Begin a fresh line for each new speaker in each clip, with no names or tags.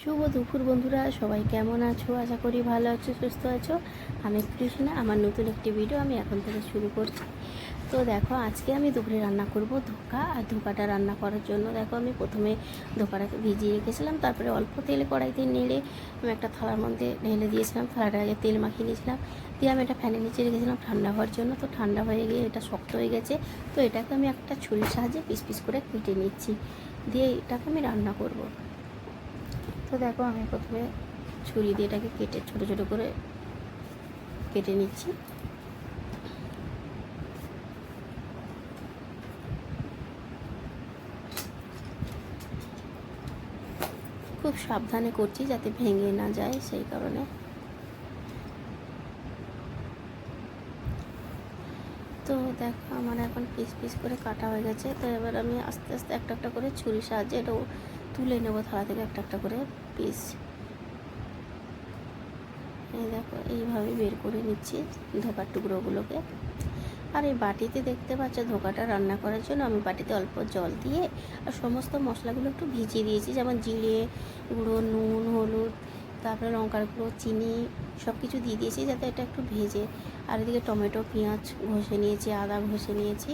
শুভ দুপুর বন্ধুরা, সবাই কেমন আছো? আশা করি ভালো আছো, সুস্থ আছো। আমি কৃষ্ণা, আমার নতুন একটি ভিডিও আমি এখন থেকে শুরু করছি। তো দেখো, আজকে আমি দুপুরে রান্না করব ধোকা। আর ধোকাটা রান্না করার জন্য দেখো, আমি প্রথমে ধোকাটাকে ভিজিয়ে রেখেছিলাম, তারপরে অল্প তেলে কড়াইতে নেড়ে আমি একটা থালার মধ্যে ঢেলে দিয়েছিলাম। থালাটা আগে তেল মাখিয়ে নিয়েছিলাম, দিয়ে আমি এটা ফ্যানের নিচে রেখেছিলাম ঠান্ডা হওয়ার জন্য। তো ঠান্ডা হয়ে গিয়ে এটা শক্ত হয়ে গেছে। তো এটাকে আমি একটা ছুরির সাহায্যে পিস পিস করে কেটে নিচ্ছি, দিয়ে এটাকে আমি রান্না করব। তো দেখো, আমি প্রথমে ছুরি দিয়ে এটাকে কেটে ছোটো ছোটো করে কেটে নিচ্ছি। খুব সাবধানে করছি যাতে ভেঙে না যায়, সেই কারণে। তো দেখো, আমার এখন পিস পিস করে কাটা হয়ে গেছে। তো এবার আমি আস্তে আস্তে একটা একটা করে ছুরির সাহায্যে এটাও তুলে নেবো থালা থেকে, একটা একটা করে পিস। এই দেখো, এইভাবে বের করে নিচ্ছি ধোকার টুকরোগুলোকে। আর এই বাটিতে দেখতে পাচ্ছ, ধোকাটা রান্না করার জন্য আমি বাটিতে অল্প জল দিয়ে আর সমস্ত মশলাগুলো একটু ভিজিয়ে দিয়েছি, যেমন জিরে গুঁড়ো, নুন, হলুদ, তারপরে লঙ্কার গুঁড়ো, চিনি, সব কিছু দিয়ে দিয়েছি যাতে এটা একটু ভেজে। আর এদিকে টমেটো, পেঁয়াজ ঘষে নিয়েছি, আদা ঘষে নিয়েছি।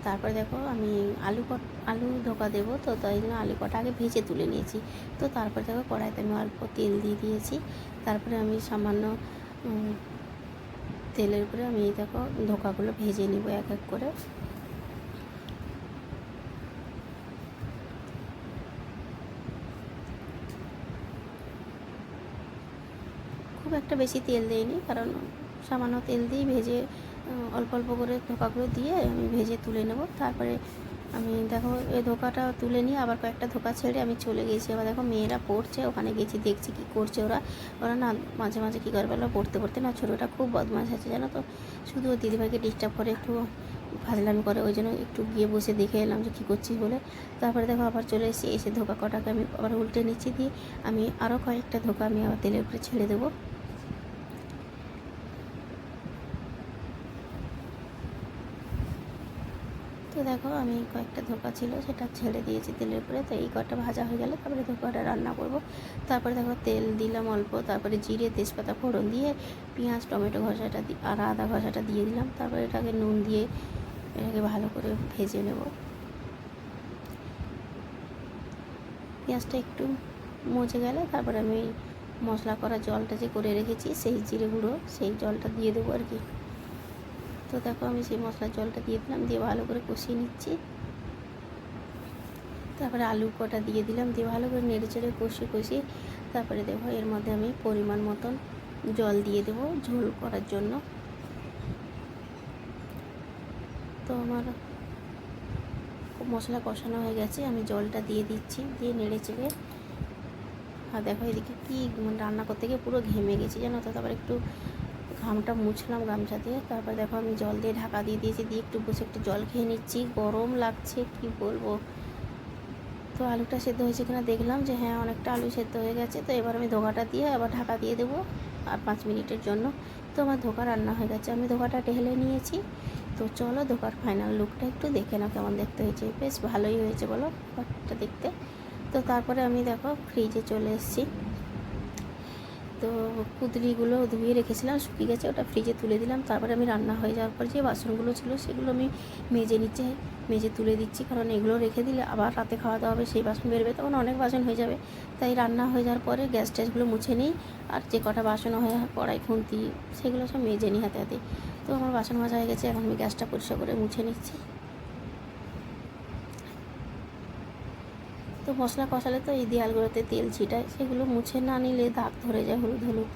তারপরে দেখো, আমি আলু ধোকা দেবো, তো তাই জন্য আলু কটা আগে ভেজে তুলে নিয়েছি। তো তারপরে দেখো, কড়াইতে আমি অল্প তেল দিয়ে দিয়েছি। তারপরে আমি সামান্য তেলের উপরে আমি দেখো ধোকাগুলো ভেজে নিব এক এক করে। খুব একটা বেশি তেল দেইনি, কারণ সামান্য তেল দিয়েই ভেজে অল্প অল্প করে ধোকাগুলো দিয়ে আমি ভেজে তুলে নেব। তারপরে আমি দেখো এই ধোকাটা তুলে নিয়ে আবার কয়েকটা ধোকা ছেড়ে আমি চলে গেছি। আবার দেখো, মেয়েরা পড়ছে, ওখানে গেছি, দেখছি কী করছে ওরা। ওরা না মাঝে মাঝে কী করে বলো, পড়তে পড়তে না ছোটোটা খুব বদমাশ আছে জানো তো, শুধু ওর দিদিভাইকে ডিস্টার্ব করে, একটু ফাজলামি করে। ওই জন্য একটু গিয়ে বসে দেখে এলাম যে কী করছিস বলে। তারপরে দেখো, আবার চলে এসে ধোকা কটাকে আমি আবার উল্টে নিচ্ছি, দিয়ে আমি আরও কয়েকটা ধোকা আমি আবার তেলের উপরে ছেড়ে দেবো। তো দেখো, আমি কয়েকটা ধোকা ছিল সেটা ছেড়ে দিয়েছি তেলের উপরে। তো এই কটা ভাজা হয়ে গেলে তারপরে ধোকাটা রান্না করব। তারপরে দেখো, তেল দিলাম অল্প, তারপরে জিরে তেজপাতা ফোড়ন দিয়ে পেঁয়াজ টমেটো ঘষাটা আর আদা ঘষাটা দিয়ে দিলাম। তারপরে এটাকে নুন দিয়ে এটাকে ভালো করে ভেজে নেব। পেঁয়াজটা একটু মজে গেলে তারপরে আমি মশলা করা জলটা যে করে রেখেছি, সেই জিরে গুঁড়ো সেই জলটা দিয়ে দেবো আর কি। তো দেখো, আমি সেই মশলার জলটা দিয়ে দিলাম, দিয়ে ভালো করে কষিয়ে নিচ্ছি। তারপরে আলু কটা দিয়ে দিলাম, দিয়ে ভালো করে নেড়ে চেড়ে কষিয়ে তারপরে দেখো, এর মধ্যে আমি পরিমাণ মতন জল দিয়ে দেবো ঝোল করার জন্য। তো আমার মশলা কষানো হয়ে গেছে, আমি জলটা দিয়ে দিচ্ছি, দিয়ে নেড়ে চেড়ে। আর দেখো, এদিকে কি রান্না করতে গিয়ে পুরো ঘেমে গেছি জানো তো। তারপর একটু ঘামটা মুছলাম গামছা দিয়ে। তারপর দেখো, আমি জল দিয়ে ঢাকা দিয়ে দিয়েছি, দিয়ে একটু বসে একটু জল খেয়ে নিচ্ছি। গরম লাগছে, কি বলবো। তো আলুটা সেদ্ধ হয়েছে কিনা দেখলাম যে হ্যাঁ, অনেকটা আলু সেদ্ধ হয়ে গেছে। তো এবার আমি ধোকাটা দিয়ে আবার ঢাকা দিয়ে দেবো আর 5 মিনিটের জন্য। তো আমার ধোকা রান্না হয়ে গেছে, আমি ধোকাটা ঢেলে নিয়েছি। তো চলো, ধোকার ফাইনাল লুকটা একটু দেখে নাও কেমন দেখতে হয়েছে। বেশ ভালোই হয়েছে বলো ধোকাটা দেখতে। তো তারপরে আমি দেখো ফ্রিজে চলে এসেছি। তো কুদরিগুলো ধুয়ে রেখেছিলাম, শুকিয়ে গেছে, ওটা ফ্রিজে তুলে দিলাম। তারপরে আমি রান্না হয়ে যাওয়ার পর যে বাসনগুলো ছিল সেগুলো আমি মেজে তুলে দিচ্ছি, কারণ এগুলো রেখে দিলে আবার রাতে খাওয়া দাওয়া হবে, সেই বাসন বেরোবে, তখন অনেক বাসন হয়ে যাবে। তাই রান্না হয়ে যাওয়ার পরে গ্যাস ট্যাসগুলো মুছে নিই, আর যে কটা বাসন হয়ে কড়াই খুন্তি সেগুলো সব মেজে নিই হাতে হাতে। তো আমার বাসন মাজা হয়ে গেছে, এখন আমি গ্যাসটা পরিষ্কার করে মুছে নিচ্ছি। তো মশলা কষালে তো এই দেয়ালগুলোতে তেল ছিটায়, সেগুলো মুছে না নিলে দাগ ধরে যায় হলুদ হলুদ।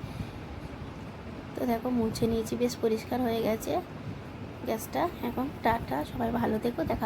তো দেখো, মুছে নিয়েছি, বেশ পরিষ্কার হয়ে গেছে গ্যাসটা। এখন টাটা, সবাই ভালো থেকো, দেখা।